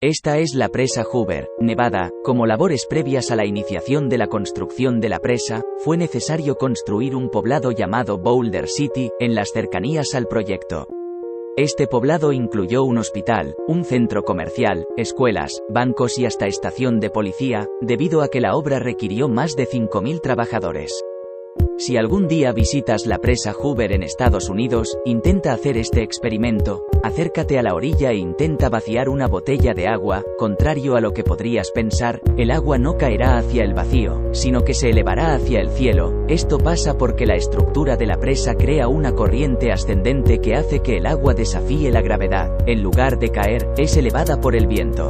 Esta es la presa Hoover, Nevada. Como labores previas a la iniciación de la construcción de la presa, fue necesario construir un poblado llamado Boulder City, en las cercanías al proyecto. Este poblado incluyó un hospital, un centro comercial, escuelas, bancos y hasta estación de policía, debido a que la obra requirió más de 5.000 trabajadores. Si algún día visitas la presa Hoover en Estados Unidos, intenta hacer este experimento. Acércate a la orilla e intenta vaciar una botella de agua. Contrario a lo que podrías pensar, el agua no caerá hacia el vacío, sino que se elevará hacia el cielo. Esto pasa porque la estructura de la presa crea una corriente ascendente que hace que el agua desafíe la gravedad. En lugar de caer, es elevada por el viento.